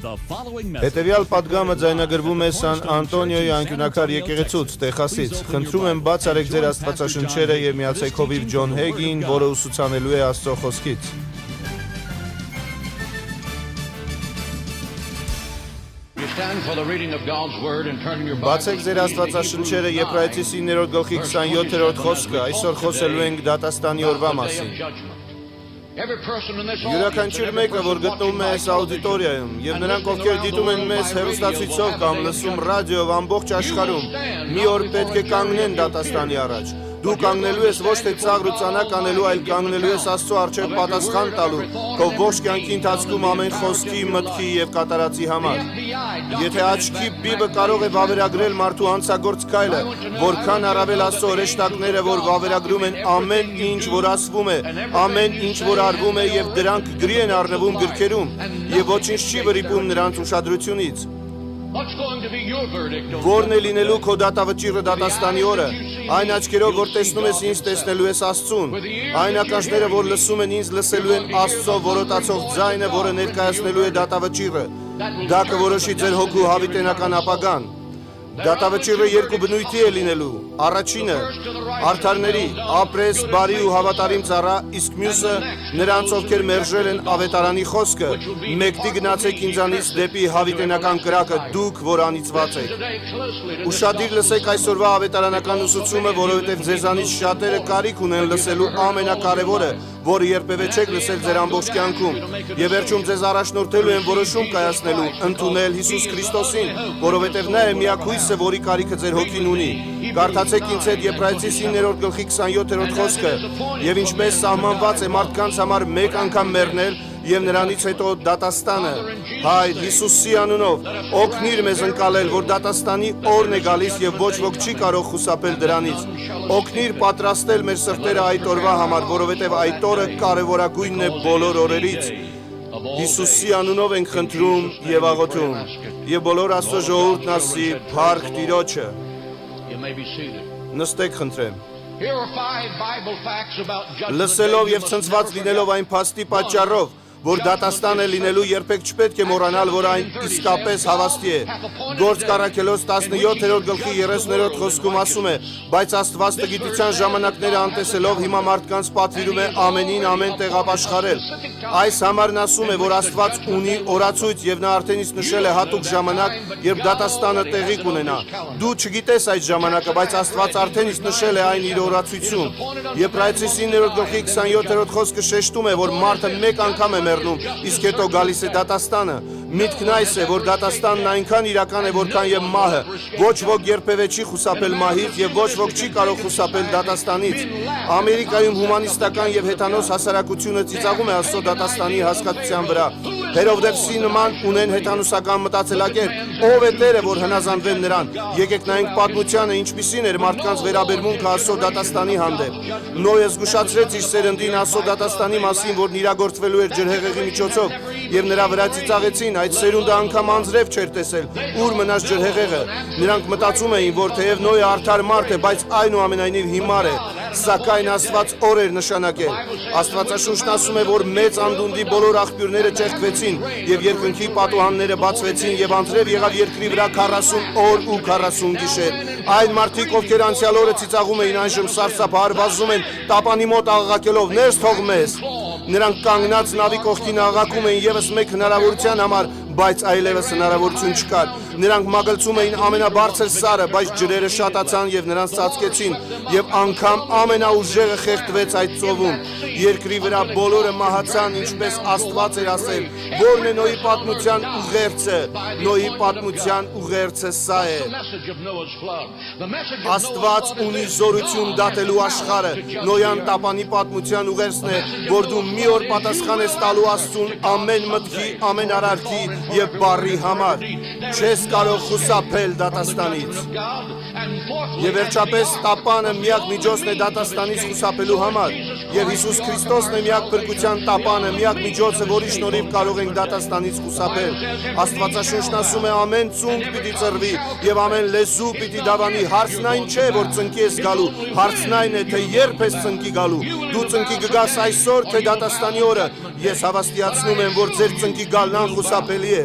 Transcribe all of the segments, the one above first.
Հետևյալ պատգամը ձայնագրվում է Սան Անտոնիոյի անկյունակար եկեղեցուց, Տեխասից։ Խնդրում եմ բաց արեք ձեր աստվածաշնչերը եւ միացեք հովիվ Ջոն Հեգին, որը ուսուցանելու է Աստծո խոսքից։ Բացեք ձեր աստվածաշնչերը Եբրայեցիս 9-րդ գլխի 27-րդ խոսքը, այսօր խոսելու ենք դատաստանի օրվա մասին։ Յուրաքանչյուր մեկը, որ գտնվում է այս աուդիտորիայում, եւ նրանք, ովքեր դիտում են մեզ հեռուստացույցով կամ լսում ռադիոյով ամբողջ աշխարհում, մի օր պետք է կանգնեն դատաստանի առաջ։ Դու կանգնելու ես ոչ թե ծաղր ու ծանակ անելու, այլ կանգնելու ես Աստծո առջև պատասխան տալու քո ողջ կյանքի ընթացքում ամեն խոսքի, մտքի եւ կատարածի համար։ Եթե աչքի բիբը կարող է վավերագրել մարդու հանցագործ քայլը, որքան առավել Աստծո հրեշտակները, որ վավերագրում են ամեն ինչ, որ ասվում է, ամեն ինչ, որ արվում է եւ դրանք գրի են առնվում գրքերում, եւ ոչինչ չի վրիպում նրանց ուշադրությունից։ Որն է լինելու քո դատավճիռը դատաստանի օրը, այն աչքերով, որ տեսնում ես ինձ, տեսնելու ես Աստծուն, այն ականջները, որ լսում են ինձ, լսելու են Աստծո որոտացող ձայնը, որը ներկայացնելու է դատավճիռը, դա կորոշի ձեր հոգու հավիտենական ապագան։ Դատավճիռը երկու բնույթի է լինելու, առաջինը արդարների, ապրես, բարի ու հավատարիմ ծառա, իսկ մյուսը նրանց, ովքեր մերժել են ավետարանի խոսքը, մեկտի գնացեք ինձանից դեպի հավիտենական կրակը, դուք, որ անիծված եք։ Ուշադիր լսեք այսօրվա ավետարանական ուսուցումը, որովհետև ձեզանից շատերը կարիք ունեն լսելու ամենակարևորը, որը երբևէ չեք լսել ձեր ամբողջ կյանքում, եւ վերջում ձեզ առաջնորդելու են որոշում կայացնելու, ընդունել Հիսուս Քրիստոսին, որովհետև նա է միակ հույսը, որի կարիքը ձեր հոգին ունի։ Կարդացեք ինձ հետ Եբրայեցիս 9-րդ գլխի 27-րդ խոսքը, եւ ինչպես սահմանված է մարդկանց համար մեկ անգամ մեռնել եւ նրանից հետո դատաստանը, Հայր Հիսուսի անունով, օգնիր մեզ ընկալել, որ դատաստանի օրն է գալիս եւ ոչ ոք չի կարող խուսափել դրանից։ Օգնիր պատրաստել մեր սրտերը այդ օրվա համար, որովհետեւ այդ օրը կարևորագույնն է բոլոր օրերից։ Հիսուսի անունով ենք խնդրում եւ աղոթում, եւ բոլոր Աստծո ժողովուրդն ասի փառք Տիրոջը։ Նստեք խնդրեմ։ Լսելով եւ ցնցված լինելով այն փաստի պատճառով, որ դատաստանը լինելու երբեք չպետք է մոռանալ, որ այն իսկապես հավաստի է։ Գործ Առաքելոց 17-րդ գլխի 30-րդ խոսքում ասում է. բայց Աստված տգիտության ժամանակները անտեսելով հիմա մարդկանց պատվիրում է ամենին ամեն տեղ ապաշխարել։ Այս համարն ասում է, որ Աստված ունի օրացույց եւ նա արդեն իսկ նշել է հատուկ ժամանակ, երբ դատաստանը տեղի կունենա։ Դու չգիտես այդ ժամանակը, բայց Աստված արդեն իսկ նշել է այն իր օրացույցում։ Եբրայեցիս 9-րդ գլխի 27-րդ խոսքը շեշտում է, որ մարդը մեկ անգամ է իսկ հետո գալիս է դատաստանը։ Միտքն այս է, որ դատաստանն այնքան իրական է, որքան եւ մահը։ Ոչ ոք երբևէ չի խուսափել մահից եւ ոչ ոք չի կարող խուսափել դատաստանից։ Ամերիկայում հումանիստական եւ հեթանոս հասարակությունը ծիծաղում է Աստծո դատաստանի հասկացության վրա։ Հերովդեպսի նման ունեն հեթանոսական մտածելակերպ։ Ով է Տերը, որ հնազանդվեն նրան։ Եկեք նայենք պատմությանը, ինչպիսին էր մարդկանց վերաբերմունքը Աստծո դատաստանի հանդեպ։ Նոյը զգուշացրեց իր սերնդին Աստծո դատաստանի մասին, որն իրագործվելու էր ջրհեղեղի միջոցով, եւ նրա վրա ծիծաղեցին, այդ սերունդը անգամ անձրև չէր տեսել, ուր մնաց ջրհեղեղը։ Նրանք մտածում էին, որ թեև Նոյը արդար մարդ է, բայց այնուամենայնիվ հիմար է, սակայն Աստված օր էր նշանակել։ Աստվածաշունչն ասում է, որ մեծ անդունդի բոլոր աղբյուրները ճեղքվեցին եւ երկնքի պատուհանները բացվեցին եւ անձրև եղավ երկրի վրա 40 օր ու 40 գիշեր։ Այն մարդիկ, ովքեր անցյալ օրը ծիծաղում էին, այժմ սարսափահար վազում են տապանի մոտ աղաղակելով. ներս թող մեզ։ Նրանք կանգնած նավի կողքին աղաղակում էին եւս մեկ հնարավորության համար, բայց այլևս հնարավորություն չկար։ Նրանք մագլցում էին ամենաբարձր սարը, բայց ջրերը շատացան եւ նրանց ծածկեցին, եւ անգամ ամենաուժեղը խեղդվեց այդ ծովում։ Երկրի վրա բոլորը մահացան, ինչպես Աստված էր ասել։ Որն է Նոյի պատմության ուղերձը։ Նոյի պատմության ուղերձը սա է. Աստված ունի զորություն դատելու աշխարհը։ Նոյան տապանի պատմության ուղերձն է, որ դու մի օր պատասխան ես տալու Աստծուն ամեն մտքի, ամեն արարքի եւ բառի համար։ Չես կարող խուսափել դատաստանից։ Եվ վերջապես տապանը միակ միջոցն է դատաստանից խուսափելու համար, եւ Հիսուս Քրիստոսն է միակ փրկության տապանը, միակ միջոցը, որի շնորհիվ կարող ենք դատաստանից խուսափել։ Աստվածաշունչն ասում է. ամեն ծունկ պիտի ծռվի եւ ամեն լեզու պիտի դավանի։ Հարցն այն չէ, որ ծնկի ես գալու, հարցն այն է, թե երբ ես ծնկի գալու։ Դու ծնկի կգաս այսօր, թե դատաստանի օրը։ Ես հավաստիացնում եմ, որ ձեր ծնկի գալն անխուսափելի է։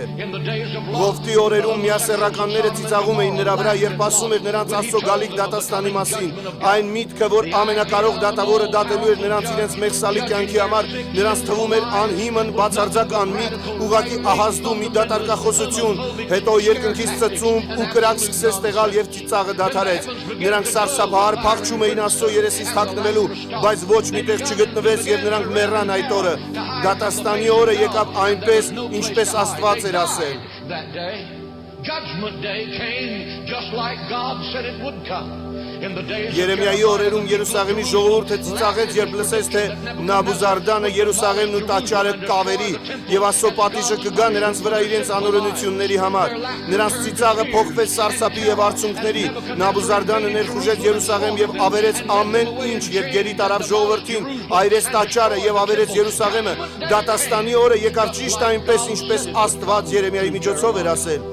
Ղովտի օրերում միասեռականները ծիծաղում էին նրա վրա, երբ ասում էր նրանց Աստծո գալիք դատաստանի մասին։ Այն միտքը, որ ամենակարող դատավորը դատելու էր նրանց իրենց մեղսալի կյանքի համար, նրանց թվում էր անհիմն բացարձակ անմիտ, ուղղակի ահազդու մի դատարկախոսություն։ Հետո երկնքից ծծումբ ու կրակ սկսեց տեղալ եւ ծիծաղը դադարեց։ Նրանք սարսափահար փախչում էին Աստծո երեսից թաքնվելու, բայց ոչ մի տեղ չգտնվեց եւ նրանք մեռան այդ օրը։ Դատաստանի օրը եկավ այնպես, ինչպես Աստված էր ասել։ Judgment day came just like God said it would come. Երեմիայի օրերում Երուսաղեմի ժողովուրդը ծիծաղեց, երբ լսեց, թե Նաբուզարդանը Երուսաղեմն ու տաճարը կավերի եւ Աստծո պատիժը կգա նրանց վրա իրենց անօրենությունների համար։ Նրանց ծիծաղը փոխվեց սարսափի եւ արցունքների։ Նաբուզարդանը ներխուժեց Երուսաղեմ եւ ավերեց ամեն ինչ եւ գերի տարավ ժողովրդին, այրեց տաճարը եւ ավերեց Երուսաղեմը։ Դատաստանի օրը եկավ ճիշտ այնպես, ինչպես Աստված Երեմիայի միջոցով էր ասել։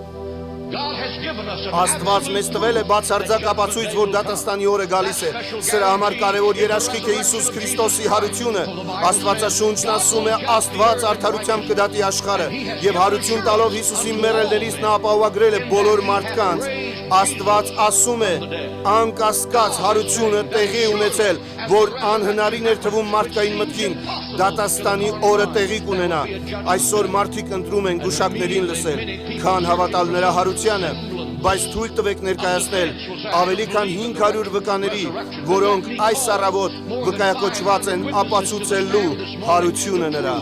Աստված մեզ տվել է բացարձակ ապացույց, որ դատաստանի օրը գալիս է։ Սրա համար կարևոր երաշխիք է Հիսուս Քրիստոսի հարությունը։ Աստվածաշունչն ասում է, Աստված արդարությամբ կդատի աշխարհը, եւ հարություն տալով Հիսուսին մեռելներից նա ապահովագրել է բոլոր մարդկանց։ Աստված ասում է, անկասկած հարությունը տեղի ունեցել, որ անհնարին էր թվում մարդկային մտքին, դատաստանի օրը տեղի կունենա։ Այսօր մարդիկ ընտրում են գուշակներին լսել, քան հավատալ նրա հարությանը, բայց թույլ տվեք ներկայացնել ավելի քան 500 վկաների, որոնք այս առավոտ վկայակոչված են ապացուցելու հարությունը նրա։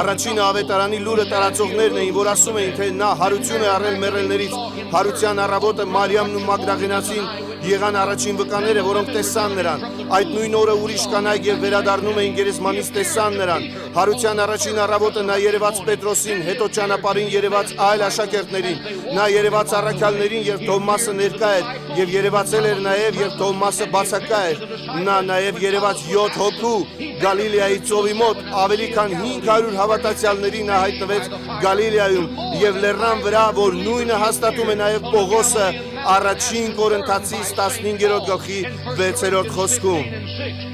Առաջին ավետարանի լուրը տարածողներն էին, որ ասում էին, թե նա հարություն է առել մեռելներից։ Հարության առավոտը Մարիամն ու Մագդաղենացին եղան առաջին վկաները, որոնք տեսան նրան։ Այդ նույն օրը ուրիշ կանայք եւ վերադառնում էին գերեզմանից տեսան նրան։ Հարության առաջին առավոտը նա երևաց Պետրոսին, հետո ճանապարհին երևաց այլ աշակերտներին։ Նա երևաց առաքյալներին, երբ Թովմասը ներկա էր, եւ երևացել էր նաեւ, երբ Թովմասը բացակա էր։ Նա նաեւ երևաց 7 հոգու Գալիլեայի ծովի մոտ, ավելի քան 500 հավատացյալների նա հայտնվեց Գալիլեայում եւ լեռան վրա, որ նույնը հաստատում է նաեւ Պողոսը առաջին Կորինթացիս 15-րդ գլխի 6-րդ խոսքում։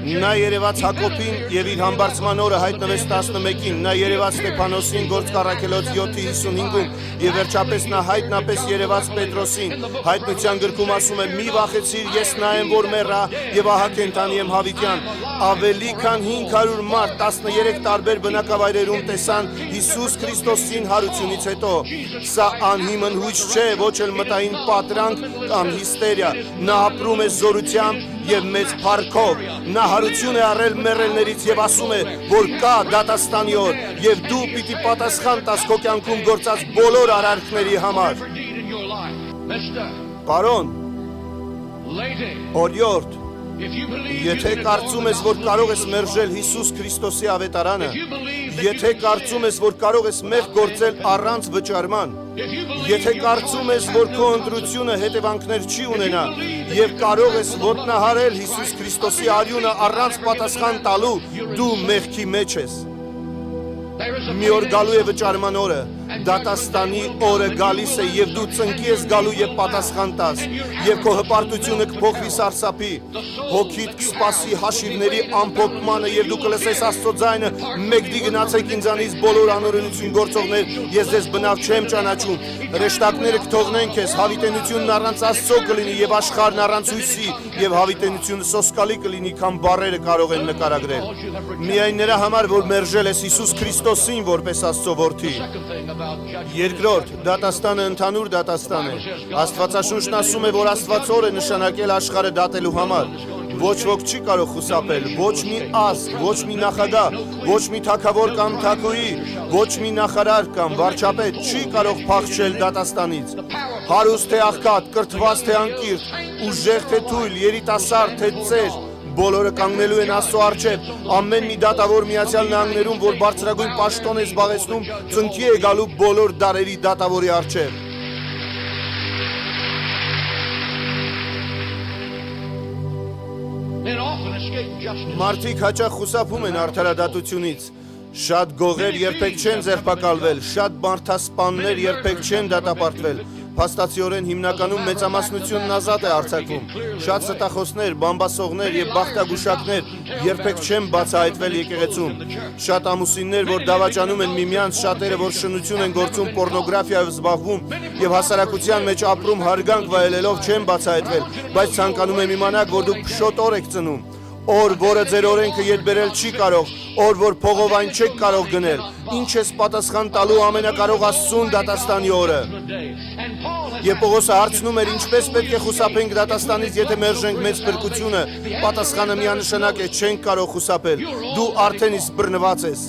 Նա երևաց Հակոբին եւ իր համբարձման օրը հայտնվեց 11-ին, նա երևաց Ստեփանոսին Գործք առաքելոց 7:55-ում եւ վերջապես նա հայտնապես երևաց Պետրոսին։ Հայտնության գրքում ասում է՝ մի վախեցիր, ես նա եմ, որ մեռա եւ ահա կենդանի եմ հավիտյան։ Ավելի քան 500 մարդ 13 տարբեր բնակավայրերում տեսան Հիսուս Քրիստոսին հարությունից հետո։ Սա անհիմն հույս չէ, ոչ էլ մտային պատրանք կամ հիստերիա։ Նա ապրում է զորությամբ եւ մեծ փառքով։ Նա հարություն է առել մեռելներից եւ ասում է, որ կա դատաստանի օր եւ դու պիտի պատասխան տաս քո կյանքում գործած բոլոր արարքների համար։ Պարոն, օրիորդ, եթե կարծում ես, որ կարող ես մերժել Հիսուս Քրիստոսի ավետարանը, եթե կարծում ես, որ կարող ես մեղք գործել առանց վճարման, եթե կարծում ես, որ քո ընտրությունը հետևանքներ չի ունենա եւ կարող ես ոտնահարել Հիսուս Քրիստոսի արյունը առանց պատասխան տալու, դու մեղքի մեջ ես։ Մի օր գալու է վճարման օրը, դատաստանի օրը գալիս է եւ դու ծնկի ես գալու եւ պատասխան տաս եւ քո հպարտությունը կփոխվի սարսափի, հոգիդ կսպասի հաշիվների ամփոփմանը եւ դու կլսես Աստծո ձայնը՝ «Մեկդի գնացեք ինձանից բոլոր անօրենություն գործողներ, ես ձեզ բնավ չեմ ճանաչում»։ Հրեշտակները կթողնեն քեզ, հավիտենությունն առանց Աստծո կլինի եւ աշխարհն առանց հույսի եւ հավիտենությունը սոսկալի կլինի, քան բառերը կարող են նկարագրել։ Միայն նրա համար, որ մերժել ես Հիսուս Քրիստոսին որպես Աստծո որդի։ Երկրորդ, դատաստանը ընդհանուր դատաստան է։ Աստվածաշունչն ասում է, որ Աստված օր է նշանակել աշխարհը դատելու համար։ Ոչ ոք չի կարող խուսափել, ոչ մի ազգ, ոչ մի նախագահ, ոչ մի թագավոր կամ թագուհի, ոչ մի նախարար կամ վարչապետ չի կարող փախչել դատաստանից։ Հարուստ թե աղքատ, կրթված թե անկիրթ, ուժեղ թե թույլ, երիտասարդ թե ծեր, բոլորը կանգնելու են Աստծո առջև։ Ամեն մի դատավոր Միացյալ Նահանգներում, որ բարձրագույն պաշտոն է զբաղեցնում, ծնկի է գալու բոլոր դարերի դատավորի առջև։ Մարդիկ հաճախ խուսափում են արդարադատությունից։ Շատ գողեր երբեք չեն ձերբակալվել, շատ մարդասպաններ երբեք չեն դատապարտվել։ Փաստացիորեն հիմնականում մեծամասնությունն ազատ է արձակվում։ Շատ ստախոսներ, բամբասողներ եւ բախտագուշակներ երբեք չեն բացահայտվել եկեղեցում։ Շատ ամուսիններ, որ դավաճանում են միմյանց, շատերը, որ շնություն են գործում, պոռնոգրաֆիայով զբաղվում եւ հասարակության մեջ ապրում հարգանք վայելելով չեն բացահայտվել, բայց ցանկանում եմ իմանալ, որ դուք փշոտ օր եք ծնում։ Օր, որը ձեր օրենքը յետ բերել չի կարող, օր, որ փողով այն չեք կարող գնել։ Ինչ ես պատասխան տալու ամենակարող Աստծուն դատաստանի օրը։ Եվ Պողոսը հարցնում էր, ինչպես պետք է խուսափենք դատաստանից, եթե մերժենք մեծ փրկությունը։ Պատասխանը միանշանակ է, չենք կարող խուսափել։ Դու արդեն իսկ բռնված ես։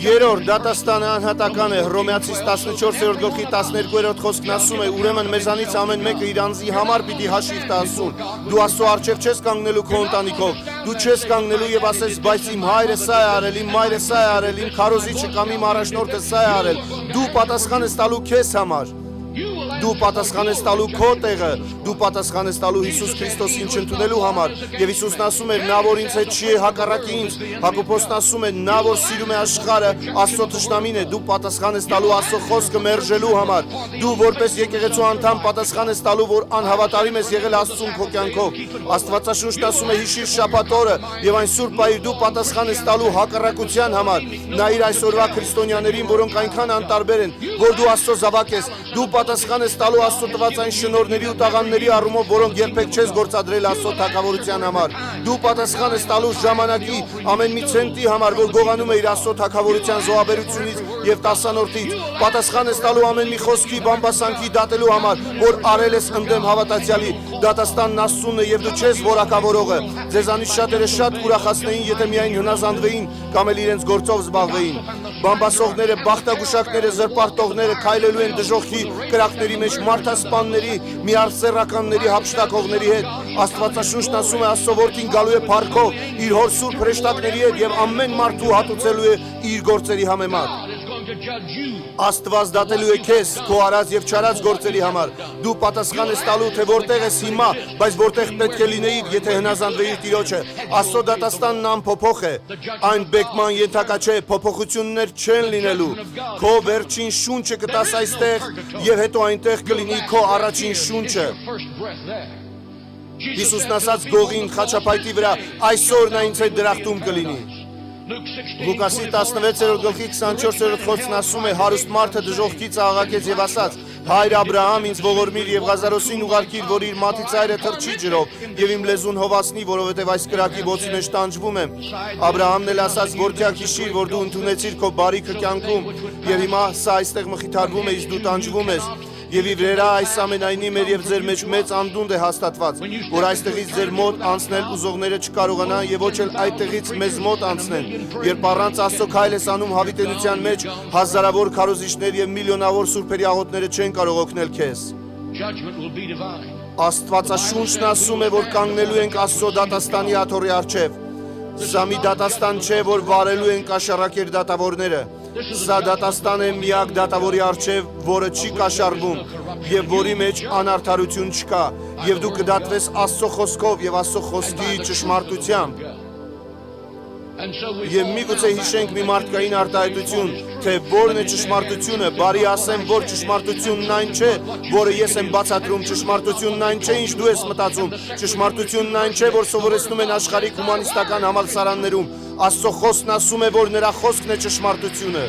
Երրորդ դատաստանը անհատական է։ Հռոմեացիս 14-12 խոսքն ասում է. ուրեմն մեզանից ամեն մեկը իր անձի համար պիտի հաշիվ տա Աստծուն։ Դու Աստծո առջև չես կանգնելու քո ընտանիքով։ Դու չես կանգնելու եւ ասես, բայց իմ հայրը սա է արել, իմ մայրը սա է արել, իմ քարոզիչը կամ իմ առաջնորդը սա է արել։ Դու պատասխան ես տալու քեզ համար։ Դու պատասխան ես տալու քո տեղը, դու պատասխան ես տալու Հիսուս Քրիստոսին չընդունելու համար։ Եվ Հիսուսն ասում էր, նա որ ինձ հետ չի է, հակառակը ինձ։ Հակոբոսն ասում է, նա որ սիրում է աշխարհը, Աստծո թշնամին է։ Դու պատասխան ես տալու Աստծո խոսքը մերժելու համար։ Դու որպես եկեղեցու անդամ պատասխան ես տալու, որ անհավատարիմ ես եղել Աստծուն քո կյանքով։ Աստվածաշունչն ասում է, հիշիր շաբաթ օրը եւ այն սուրբ պահիր, դու պատասխան ես տալու հակառակության համար։ Նայիր այսօրվա քրիստոնյաներին, որոնք այնքան անտարբեր են, որ դու Աստծո զավակ ես։ Դու պատասխան ես տալու Աստծո տված այն շնորհների ու տաղանդների առումով, որոնք երբեք չես գործադրել Աստծո թագավորության համար։ Դու պատասխան ես տալու ժամանակի ամեն մի ցենտի համար, որ գողանում է իր Աստծո թագավորության զոհաբերությունից եւ տասանորդից։ Պատասխան ես տալու ամեն մի խոսքի, բամբասանքի դատելու համար, որ արել ես ընդդեմ հավատացյալի։ Դատաստանն Աստծունն է եւ դու չես որակավորողը։ Ձեզանից շատերը շատ կուրախացնեին, եթե միայն հնազանդվեին կամ էլ իրենց գործով զբաղվեին։ Բամբասողները, բախտագուշակները, զրպարտողները քայլելու են դժոխքի կրակների մեջ, մարդասպանների, միարսեռականների, հափշտակողների հետ։ Աստվածաշունչն ասում է, Աստծո որդին գալու է փառքով իր հոր սուրբ հրեշտակների հետ եւ ամեն մարդու հատուցելու է իր գործերի համեմատ։ Աստված դատելու է քեզ քո արած եւ չարած գործերի համար։ Դու պատասխան ես տալու, թե որտեղ ես հիմա, բայց որտեղ պետք է լինեիր, եթե հնազանդվեիր Տիրոջը։ Աստծո դատաստանն անփոփոխ է։ Այն բեկման ենթակա չէ, փոփոխություններ չեն լինելու։ Քո վերջին շունչը կտաս այստեղ եւ հետո այնտեղ կլինի քո առաջին շունչը։ Հիսուսն ասաց գողին խաչապայտի վրա, այսօր նա ինձ հետ դրախտում կլինի։ Ղուկասի 16-24 խոսքն ասում է, հարուստ մարդը դժոխքից աղաղակեց եւ ասաց. Հայր Աբրահամ, ինձ ողորմիր եւ Ղազարոսին ուղարկիր, որ իր մատի ծայրը թրջի ջրով եւ իմ լեզուն հովացնի, որովհետեւ այս կրակի ոցի մեջ տանջվում եմ։ Աբրահամն էլ ասաց. Որդյակ հիշիր, որ դու ընդունեցիր քո բարիքը կյանքում եւ հիմա սա այստեղ մխիթարվում է, իսկ դու տանջվում ես։ Եվ ի վրա այս ամենայնի մեր եւ ձեր մեջ մեծ անդունդ է հաստատված, որ այստեղից ձեր մոտ անցնել ուզողները չկարողանան եւ ոչ էլ այդտեղից մեզ մոտ անցնեն։ Երբ առանց Աստծո քայլ ես անում հավիտենության մեջ, հազարավոր քարոզիչներ եւ միլիոնավոր սուրբերի աղոթները չեն կարող օգնել քեզ։ Աստվածաշունչն ասում է, որ կանգնելու ենք Աստծո դատաստանի աթոռի առջև։ Սա մի դատաստան չէ, որ վարելու են կաշառակեր դատավորները։ Սա դատաստան է միակ դատավորի առջև, որը չի կաշառվում եւ որի մեջ անարդարություն չկա, եւ դու կդատվես Աստծո խոսքով եւ Աստծո խոսքի ճշմարտությամբ։ Եվ միգուցե հիշենք մի մարդկային արտահայտություն, թե որն է ճշմարտությունը, բարի ասեմ, որ ճշմարտությունն այն չէ, որը ես եմ բացատրում, ճշմարտությունն այն չէ, ինչ դու ես մտածում, ճշմարտությունն այն չէ, որ սովորեցնում են աշխարհիկ հումանիստական համալսարաններում։ Աստծո խոսքն ասում է, որ նրա խոսքն է ճշմարտությունը։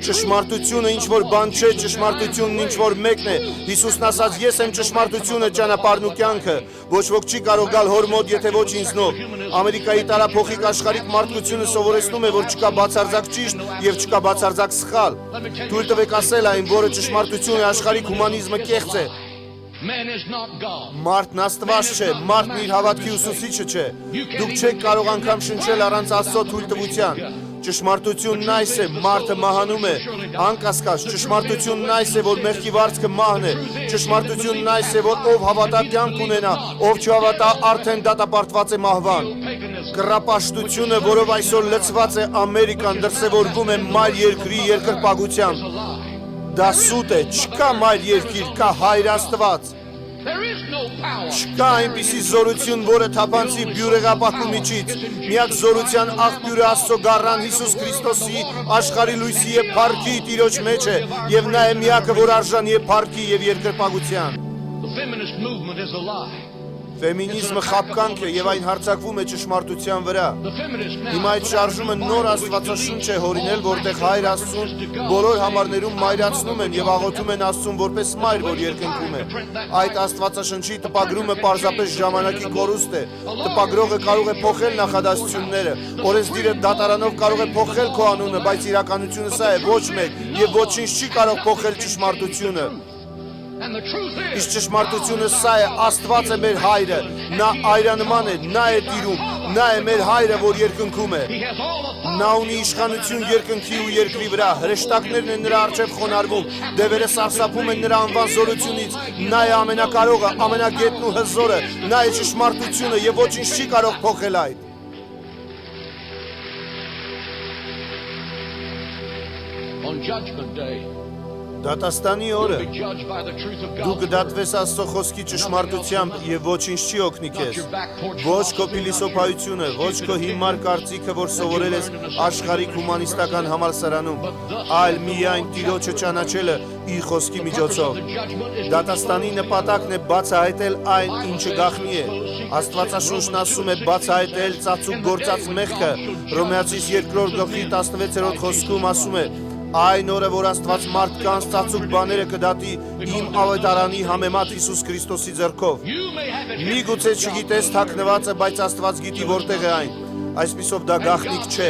Ճշմարտությունը ինչ որ բան չէ, ճշմարտությունն ինչ որ մեկն է։ Հիսուսն ասաց. Ես եմ ճշմարտությունը, ճանապարհն ու կյանքը։ Ոչ ոք չի կարող գալ հոր մոտ, եթե ոչ ինձնով։ Ամերիկայի տարափոխիկ աշխարհիկ մարդկությունը սովորեցնում է, որ չկա բացարձակ ճիշտ եւ չկա բացարձակ սխալ։ Թույլ տվեք ասել այն, որը ճշմարտություն է, աշխարհիկ հումանիզմը կեղծ է։ Մարդն Աստված չէ, մարդն իր հավատքի ուսուցիչը չէ։ Դուք չեք կարող անգամ շնչել առանց Աստծո թույլտվության։ Ճշմարտությունն այս է, մարդը մահանում է, անկասկած, ճշմարտությունն այս է, որ մեղքի վարձքը մահն է, ճշմարտությունն այս է, որ ով հավատա կյանք ունենա, ով չհավատա արդեն դատապարտված է մահվան։ Կռապաշտությունը, որով այսօր լցված է Ամերիկան, դրսևորվում է մայր երկրի երկրպագությամբ։ Դա սուտ է, չկա մայր երկիր, կա Հայր Աստված։ There is no power. Չկա այնպիսի զորություն, որը թափանցի բյուրեղապակու միջից։ Միակ զորության աղբյուրը Աստծո գառան Հիսուս Քրիստոսի աշխարհի լույսի եւ փառքի Տիրոջ մեջ է, եւ նա է միակը, որ արժանի է փառքի եւ երկրպագության։ The feminist movement is a lie. Ֆեմինիզմը խաբկանք է եւ այն հարձակվում է ճշմարտության վրա։ The feminist now. Հիմա այդ շարժումը նոր Աստվածաշունչ է հորինել, որտեղ Հայր Աստծուն բոլոր համարներում մայրացնում են եւ աղոթում են Աստծուն որպես մայր, որ երկնքում է։ Այդ Աստվածաշնչի տպագրումը պարզապես ժամանակի կորուստ է։ Տպագրողը կարող է փոխել նախադասությունները, օրենսդիրը դատարանով կարող է փոխել քո անունը, բայց իրականությունը սա է, ոչ մեկ եւ ոչինչ չի կարող փոխել ճշմարտությունը։ And the truth is, Իսկ ճշմարտությունը սա է, Աստված է մեր հայրը, նա այրանման է, նա է տիրում, նա է մեր հայրը, որ երկնքում է։ he has all authority. Նա ունի իշխանություն երկնքի ու երկրի վրա, հրեշտակներն են նրա առջև խոնարհվում, դևերը սարսափում են նրա անվան զորությունից, նա է ամենակարողը, ամենագետն ու հզորը, նա է ճշմարտությունը եւ ոչինչ չի կարող փոխել այդ։ On Judgment Day, Դատաստանի օրը be judged by the truth of դու God. կդատվես Աստծո խոսքի ճշմարտությամբ եւ ոչինչ չի օգնի քեզ։ Ոչ քո փիլիսոփայությունը, ոչ քո հիմար կարծիքը, որ սովորել ես աշխարհիկ հումանիստական համալսարանում, այլ միայն Տիրոջը ճանաչելը իր խոսքի միջոցով։ Դատաստանի նպատակն է բացահայտել այն, ինչը գաղտնի է։ Աստվածաշունչն ասում է բացահայտել ծածուկ գործած մեղքը։ Հռոմեացիս 2:16 խոսքում ասում է. Այն օրը, որ Աստված մարդկանց ծածուկ բաները կդատի իմ ավետարանի համեմատ Հիսուս Քրիստոսի ձեռքով։ You may have it. Միգուցե չգիտես թաքնվածը, բայց Աստված գիտի որտեղ է այն։ Այսպիսով դա գաղտնիք չէ։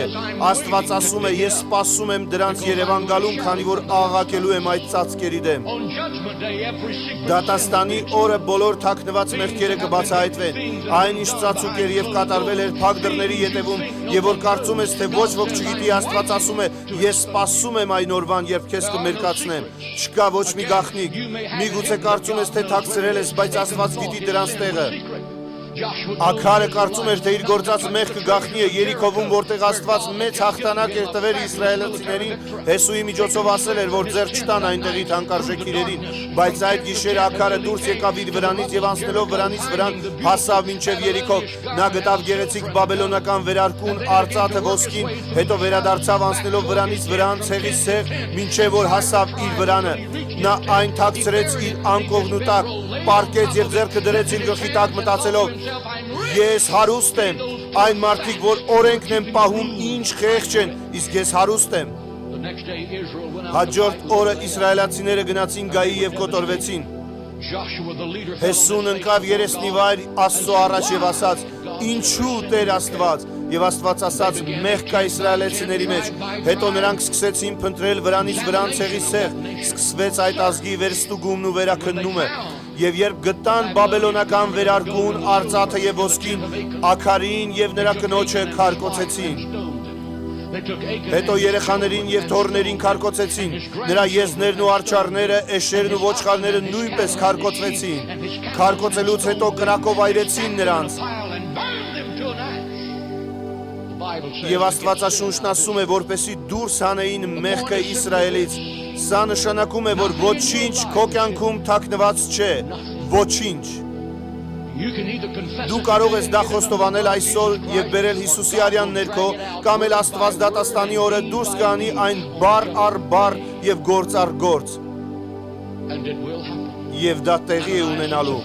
Աստված ասում է, ես սպասում եմ դրանց Երևան գալուն, քանի որ աղաղակելու եմ այդ ծածկերի դեմ։ On Judgment Day, every secret Դատաստանի օրը բոլոր թաքնված մեղքերը կբացահայտվեն։ Այն ինչ ծածուկ էր եւ կատարվել էր փակ դռների ետևում, եւ որ կարծում ես, թե ոչ ոք չգիտի, Աստված ասում է, ես սպասում եմ այն օրվան, երբ քեզ կմերկացնեմ։ Չկա ոչ մի գաղտնիք։ Միգուցե կարծում ես, թե թաքցրել ես, բայց Աստված գիտի դրանց տեղը։ Joshua Աքարը կարծում էր, թե իր գործած մեղքը գաղտնի է Երիքովում, որտեղ Աստված մեծ հաղթանակ էր տվել իսրայելացիներին, Հեսուի միջոցով ասել էր, որ ձեռ չտան այնտեղի թանկարժեք իրերին, բայց այդ գիշեր Աքարը դուրս եկավ իր վրանից եւ անցնելով վրանից վրան հասավ մինչեւ Երիքով։ Նա գտավ գեղեցիկ բաբելոնական վերարկուն, արծաթը, ոսկին, հետո վերադարձավ անցնելով վրանից վրան, ցեղից ցեղ, մինչեւ որ հասավ իր վրանը։ Նա այն թաքցրեց իր անկողնու տակ, պարկեց եւ ձեռքը դրեց իր գլխի տակ մտածելով. Ես հարուստ եմ, այն մարդիկ, որ օրենքն են պահում, ինչ խեղճ են, իսկ ես հարուստ եմ։ The next day Israel went out. Հաջորդ օրը իսրայելացիները գնացին Գայի եւ կոտորվեցին։ Joshua the leader. Հեսուն ընկավ երեսնի վայր Աստծո առաջ եւ ասաց. Ինչու Տեր Աստված։ Եվ Աստված ասաց. մեղք կա իսրայելացիների մեջ։ Հետո նրանք սկսեցին փնտրել վրանից վրան, ցեղից ցեղ։ Սկսվեց այդ ազգի վերստուգումն ու վերաքննումը։ Եվ երբ գտան բաբելոնական վերարկուն, արծաթը եւ ոսկին, Աքարին եւ նրա կնոջը քարկոծեցին։ They took Achan. Հետո երեխաներին եւ թոռներին քարկոծեցին։ Նրա եզներն ու արջարները, էշերն ու ոչխարները նույնպես քարկոծվեցին։ Քարկոծելուց հետո կրակով այրեցին նրանց։ Pile and burned them to an ash. The Bible says. Եվ Աստվածաշունչն ասում է, որպեսի դուրս հանեին մեղքը Իսրայելից։ Սա նշանակում է, որ ոչինչ քո կյանքում թաքնված չէ, ոչինչ։ You can either confess Դու it կարող ես today, դա get it խոստովանել out, այսօր եւ բերել Հիսուսի արյան ներքո, կամ էլ Աստված դատաստանի օրը դուրս կանի այն բառ առ բառ եւ գործ առ գործ։ and it will happen. Եվ դա տեղի է ունենալու։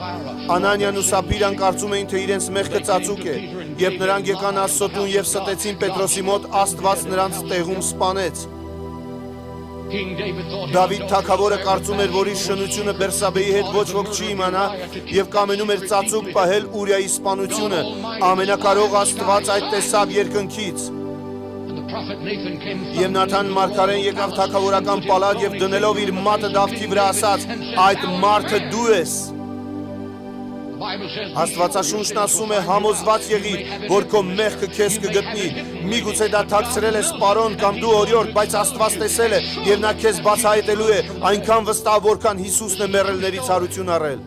Անանյան ու Սապիրան կարծում էին, թե իրենց մեղքը ծածուկ է։ Երբ նրանք եկան Աստծոտուն եւ ստեցին Պետրոսի մոտ, Աստված նրանց տեղում սպանեց։ King David thought Դավիթ թագավորը կարծում էր, որ իր շնությունը Բերսաբեի հետ ոչ ոք չի իմանա եւ կամենում էր ծածուկ պահել Ուրիայի սպանությունը։ Ամենակարող Աստված այդ տեսավ երկնքից։ and the prophet Nathan came Եվ Նաթան մարգարեն եկավ թագավորական պալատ եւ դնելով իր մատը Դավթի վրա ասաց. այդ մարդը դու ես։ The Bible says Աստվածաշունչն ասում է համոզված եղիր, որ քո մեղքը քեզ կգտնի։ Միգուցե դա թաքցրել ես պարոն կամ դու օրիորդ, բայց Աստված տեսել է եւ նա քեզ բացահայտելու է այնքան վստահ, որքան Հիսուսն է մեռելներից հարություն առել։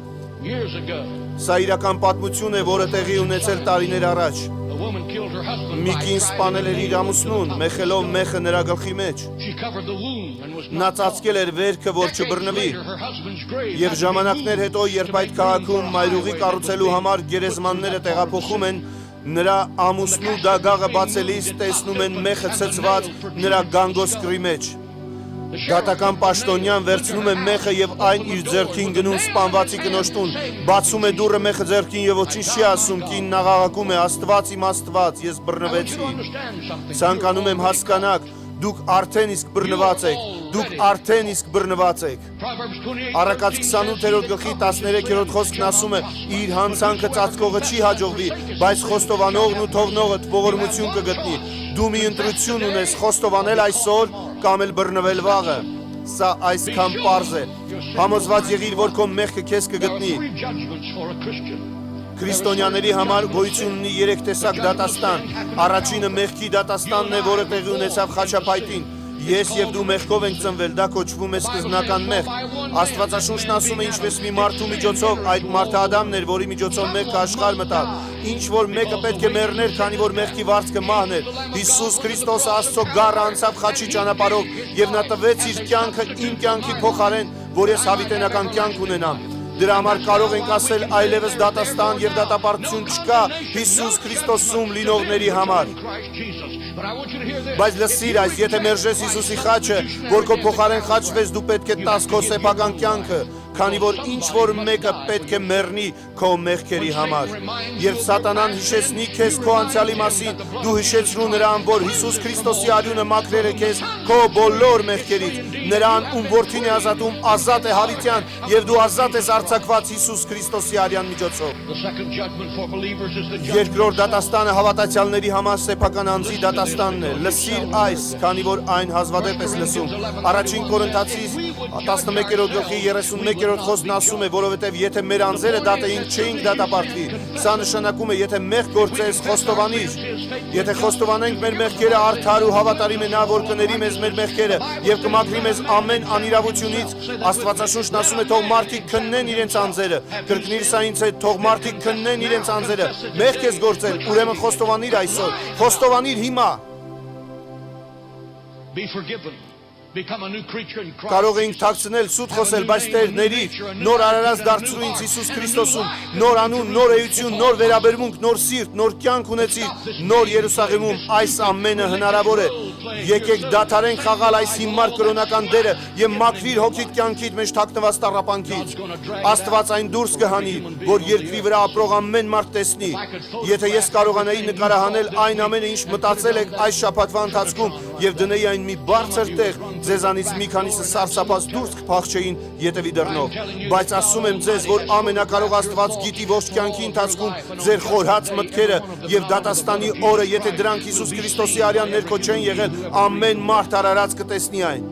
years ago Սա իրական պատմություն է, որը տեղի ունեցել տարիներ առաջ։ the woman killed her husband Մի by կին սպանել էր իր ամուսնուն, մեխելով մեխը նրա գլխի մեջ։ She covered the wound and was Նա ծածկել էր վերքը, որ չբռնվի։ her husband's grave. Եվ ժամանակներ հետո, երբ այդ քաղաքում մայրուղի կառուցելու համար գերեզմանները տեղափոխում են, նրա ամուսնու դագաղը բացելիս տեսնում են մեխը ցցված նրա գանգոսկրի մեջ։ Դատական պաշտոնյան վերցնում է մեխը եւ այն իր ձեռքին գնում սպանվածի կնոջ տուն, բացում է դուռը մեխը ձեռքին եւ ոչինչ չի ասում, կինն աղաղակում է Աստված իմ Աստված, ես բռնվեցի։ Ցանկանում եմ հասկանաք, դուք արդեն իսկ բռնված եք, դուք արդեն իսկ բռնված եք։ Առակաց 28-րդ գլխի 13-րդ խոսքն ասում է. իր հանցանքը ծածկողը չի հաջողվի, բայց խոստովանողն ու թողնողը ողորմություն կգտնի։ Դու մի ընտրություն ունես խոստովանել այսօր կամ էլ բռնվել վաղը։ Սա այսքան պարզ է։ Համոզված եղիր, որ քո մեղքը քեզ կգտնի։ Քրիստոնյաների համար գոյություն ունի 3 տեսակ դատաստան։ Առաջինը մեղքի դատաստանն է, որը տեղի ունեցավ խաչապայտին։ Ես եւ դու մեղքով ենք ծնվել, դա կոչվում է սկզբնական մեղք։ Աստվածաշունչն ասում է, ինչպես մի մարդու միջոցով, այդ մարդը Ադամն էր, որի միջոցով մեղքը աշխարհ մտավ։ Ինչ որ մեկը պետք է մեռներ, քանի որ մեղքի վարձքը մահն էր։ Հիսուս Քրիստոսը Աստծո գառը անցավ խաչի ճանապարհով եւ նա տվեց իր կյանքը իմ կյանքի փոխարեն, որ ես հավիտենական կյանք ունենամ։ Դրա համար կարող ենք ասել այլևս դատաստան եւ դատապարտություն չկա Հիսուս Քրիստոսում լինողների համար։ Բայց լսիր այս, եթե մերժես Հիսուսի խաչը, որ քո փոխարեն խաչվես, դու պետք է տաս քո սեփական կյանքը, քանի որ ինչ որ մեկը պետք է մեռնի քո մեղքերի համար։ Երբ սատանան հիշեցնի քեզ քո անցյալի մասին, դու հիշեցրու նրան, որ Հիսուս Քրիստոսի արյունը մաքրել է քեզ քո բոլոր մեղքերից։ Նրան, ում որդին է ազատում, ազատ է հավիտյան, եւ դու ազատ ես արձակված Հիսուս Քրիստոսի արյան միջոցով։ Երկրորդ դատաստանը հավատացյալների համար սեփական անձի դատաստանն է։ Լսիր այս, քանի որ այն հազվադեպ ես լսում։ Առաջին Կորինթացիս 11-րդ գլխի 31-րդ խոսքն ասում է, որովհետև եթե մեր անձերը դատեին, չէինք դատապարտվի։ Սա նշանակում է, եթե մեղք գործես, խոստովանիր։ Եթե խոստովանենք մեր մեղքերը, արդար ու հավատարիմ է նա, որ կների մեզ մեր մեղքերը եւ կմաքրի մեզ ամեն անիրավությունից։ Աստվածաշունչն ասում է, թող մարդիկ քննեն իրենց անձերը։ Կրկնիր սա ինձ հետ, թող մարդիկ քննեն իրենց անձերը։ Մեղք ես գործել, ուրեմն խոստովանիր այսօր։ Խոստովանիր հիմա։ Be forgiven. Become a new creature in Christ. Կարող ենք թաքցնել, սուտ խոսել, բայց Տեր ների, նոր արարած դարձրու ինձ Հիսուս Քրիստոսում, նոր անուն, նոր էություն, նոր վերաբերմունք, նոր սիրտ, նոր կյանք ունեցիր, նոր Երուսաղեմում այս ամենը հնարավոր է։ Եկեք դադարենք խաղալ այս հիմար կրոնական դերը եւ մաքրիր հոգիդ կյանքիդ մեջ թաքնված տառապանքից։ Աստված այն դուրս կհանի, որ երկրի վրա ապրող ամեն մարդ տեսնի։ Եթե ես կարողանայի նկարահանել այն ամենը, ինչ մտածել եք այս շաբաթվա ընթացքում եւ դնեի այն մի բարձր տեղ, ձեզանից մի քանիսը սարսափած դուրս կփախչեին ետևի դռնով, բայց ասում եմ ձեզ, որ ամենակարող Աստված գիտի ողջ կյանքի ընթացքում ձեր խորհած մտքերը եւ դատաստանի օրը, եթե դրանք Հիսուս Քրիստոսի արյան ներքո չեն եղել, ամեն մարդ արարած կտեսնի այն։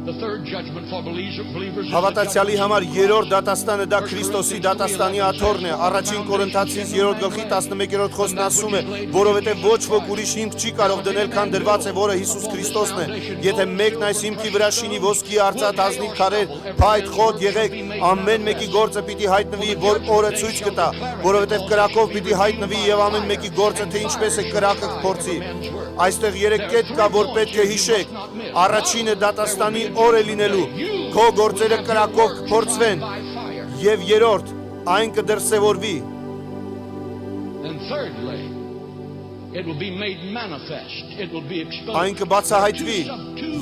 The third judgment for believers is Հավատացյալի համար երրորդ դատաստանը դա Քրիստոսի դատաստանի աթոռն է։ Առաջին Կորինթացիս 3-րդ գլխի 11-րդ խոսքն ասում է, որովհետև ոչ ոք ուրիշ հիմք չի կարող դնել, քան դրված է, որը Հիսուս Քրիստոսն է։ Եթե մեկն այս հիմքի վրա շինի ոսկի, արծաթ, ազնիվ քարեր, փայտ, խոտ, եղեք, ամեն մեկի գործը պիտի հայտնվի, որ օրը ցույց կտա, որովհետև կրակով պիտի հայտնվի եւ ամեն մեկի գործը, թե ինչպես է կրակը կփորձի։ Այստեղ 3 կետ կա, որ պետք է հիշեք։ Առաջինը դատաստանի օր է լինելու, քո գործերը կրակով կփորձվեն, եւ երրորդ, այն կդրսևորվի։ And thirdly, it will be made manifest. It will be exposed. Այն կբացահայտվի,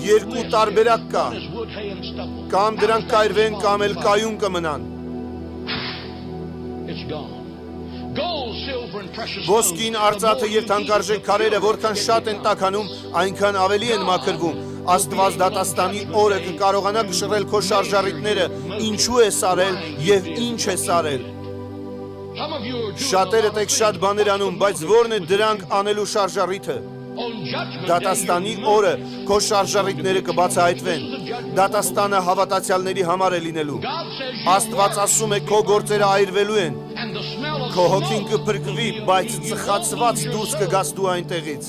երկու տարբերակ կա, As wood, hay, and stubble. կամ դրանք կայրվեն, կամ էլ կայուն կմնան։ It's gone. Gold, silver, and precious Ոսկին, արծաթը եւ թանկարժեք քարերը որքան շատ են տաքանում, այնքան ավելի են մաքրվում։ Աստված դատաստանի օրը կկարողանա կշռել քո շարժառիթները, ինչու է սարել եւ ինչ է սարել։ Some of you are doing Շատերը տեք շատ բաներ անում, բայց ո՞րն է դրանք անելու շարժառիթը։ on judgment Դատաստանի օրը քո շարժառիթները կբացահայտվեն։ Դատաստանը հավատացյալների համար է լինելու։ God says you Աստված ասում է քո գործերը այրվելու են։ and the smell of Քո հոգին smoke, կփրկվի, բայց ծխացված դուրս կգաս դու այնտեղից։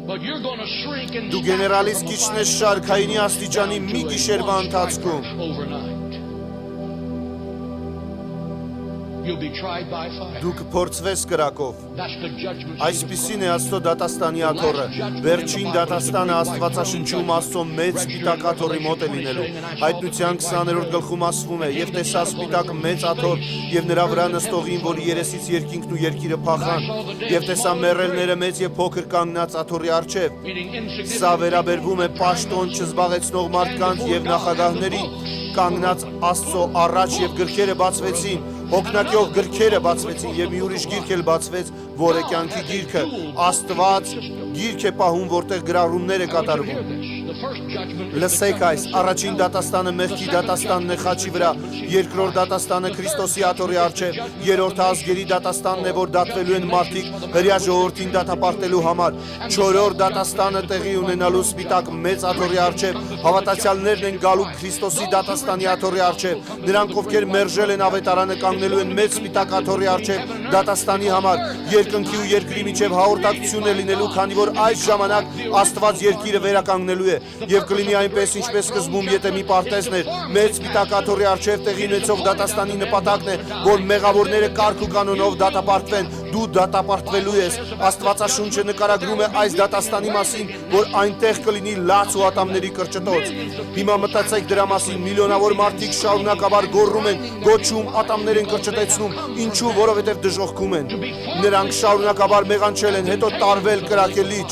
but you're going to shrink and Դու գեներալից քիչնես շարքայինի աստիճանի մի գիշերվա ընթացքում։ overnight. You'll be tried by fire. Դու կփորձվես կրակով։ That's the judgment. Այսպիսին է Աստծո դատաստանի աթոռը։ Վերջին դատաստանը Աստվածաշնչում Աստծո մեծ սպիտակ աթոռի մոտ է լինելու։ Հայտնության 20-րդ գլխում ասվում է. «Եվ տեսա սպիտակ մեծ աթոռ, եւ նրա վրա նստողին, որի երեսից երկինքն ու երկիրը փախան, եւ տեսա մեռելները մեծ եւ փոքր կանգնած աթոռի առջև»։ Meaning insignificant. Սա վերաբերվում է պաշտոն չզբաղեցնող մարդկանց եւ նախագահներին, կանգնած Աստծո առաջ եւ գրքերը բացվեցին, հոգնակյող գրքերը բացվեցին եւ մի ուրիշ գիրք էլ բացվեց, որը կյանքի գիրքը։ Աստված գիրք է պահում, որտեղ գրառումներ է կատարվում։ The first judgment. Լսեք այս, առաջին դատաստանը մեղքի դատաստանն է խաչի վրա, երկրորդ դատաստանը Քրիստոսի աթոռի առջև, երրորդը ազգերի դատաստանն է, որ դատվելու են մարդիկ հրյա ժողովրդին դատապարտելու համար, չորրորդ դատաստանը տեղի ունենալու սպիտակ մեծ աթոռի առջև, հավատացյալներն են գալու Քրիստոսի դատաստանի աթոռի առջև, նրանք ովքեր մերժել են ավետարանը կանգնելու են մեծ սպիտակ աթոռի առջև դատաստանի համար, երկնքի ու երկրի միջև հաղորդակցություն է լինելու, քանի որ այս ժամանակ Աստված երկիրը վերականգնելու է եւ կլինի այնպես ինչպես սկզբում, եթե մի պարտեզն էր, մեծ սպիտակ աթոռի առջև տեղի ունեցող դատաստանի նպատակն է, որ մեղավորները կարգ ու կանոնով դատապարտվեն, դու դատապարտվելու ես։ Աստվածաշունչը նկարագրում է այս դատաստանի մասին, որ այնտեղ կլինի լաց ու ատամների կրճտոց։ Հիմա մտածեք դրա մասին, միլիոնավոր մարդիկ շարունակաբար գոռում են, գոչում, ատամներ են կրճտեցնում, ինչու, որովհետև դժոխքում են։ Նրանք շարունակաբար մեղանչել են, հետո տարվել կրակելիչ։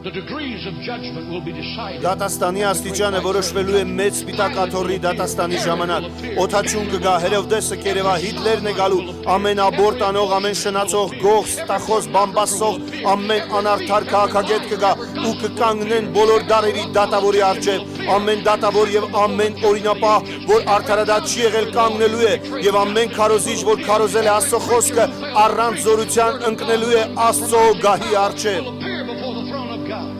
The degrees of judgment will be decided. Դատաստանի աստիճանը որոշվելու է մեծ սպիտակ աթոռի դատաստանի ժամանակ։ Օդաչուն կգա, Հերովդեսը կերևա, Հիտլերն է գալու, ամեն աբորտ անող, ամեն շնացող, գող, ստախոս, բամբասող, ամեն անարդար քաղաքագետ կգա ու կկանգնեն բոլոր դարերի դատավորի առջև։ Ամեն դատավոր եւ ամեն օրինապահ, որ արդարադատ չի եղել, կանգնելու է, եւ ամեն քարոզիչ, որ քարոզել է Աստծո խոսքը, առանց զորության ընկնելու է Աստծո գահի առջև։ Appear before the throne of God.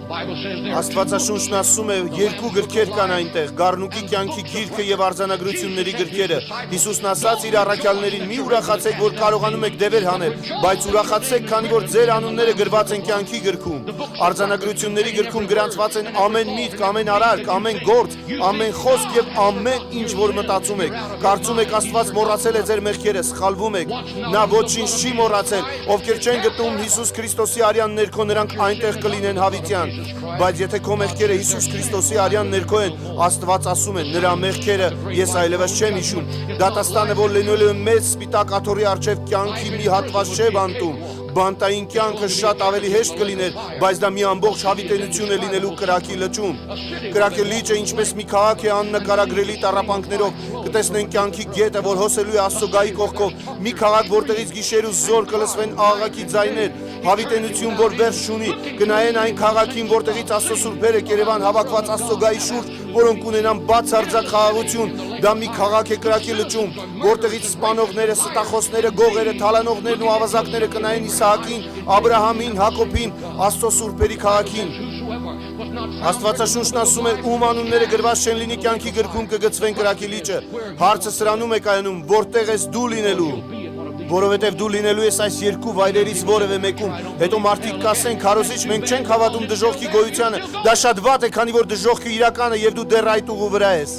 The Bible says there are two Աստվածաշունչն ասում է, երկու գրքեր կան այնտեղ, Գառնուկի կյանքի գիրքը եւ արձանագրությունների գրքերը։ Հիսուսն ասաց իր առաքյալներին՝ մի ուրախացեք, որ կարողանում եք դևեր հանել, բայց ուրախացեք, քանի որ ձեր անունները գրված են կյանքի գրքում։ Արձանագրությունների գրքում գրանցված են ամեն միտք, ամեն արարք, ամեն գործ, ամեն խոսք եւ ամեն ինչ, որ մտածում եք։ Կարծում եք Աստված մոռացել է ձեր մեղքերը, սխալվում եք։ Նա ոչինչ չի մոռացել, ովքեր չեն գտնում Հիսուս Քրիստոսի արյան ներքո, նրանք այնտեղ կլինեն հավիտյան։ Բայց եթե քո մեղքերը Հիսուս Քրիստոսի արյան ներքո են, Աստված ասում է, նրա մեղքերը ես այլևս չեմ հիշում։ Դատաստանը, որ լինելու է մեծ սպիտակ աթոռի առջև, կյանքի մի հատված չէ բանտում։ Բանտային կյանքը շատ ավելի հեշտ կլիներ, բայց դա մի ամբողջ հավիտենություն է լինելու կրակի լճում։ Կրակելիճը ինչպես մի քաղաք է աննկարագրելի տառապանքներով, կտեսնեն կյանքի գետը, որ հոսելու է Աստծո գահի կողքով, մի քաղաք, որտեղից գիշեր ու զոր կլսվեն աղաղակի ձայներ, հավիտենություն, որ վերջ չունի, կնայեն այն քաղաքին, որտեղից Աստծո սուրբերը Երևան հավաքված Աստծո գահի շուրջ, որոնք ունենան բացարձակ խաղաղություն, դա մի քաղաք է կրակի լճում, որտեղից սպանողները, ստախոսները, գողերը, թալանողներն ու ավազակները կնայեն Իսահակին, Աբրահամին, Հակոբին, Աստծո սուրբերի քաղաքին։ Աստվածաշունչն ասում է, ում անունները գրված չեն լինի կյանքի գրքում, կգցվեն կրակի լիճը։ Հարցը սրանում է կայանում, որտեղ ես դու լինելու։ Որովհետև դու լինելու ես այս երկու վայրերից որևէ մեկում, հետո մարդիկ կասեն, քարոզիչ, մենք չենք հավատում դժոխքի գոյությանը, դա շատ վատ է, քանի որ դժոխքը իրական է եւ դու դեռ այդ ուղու վրա ես։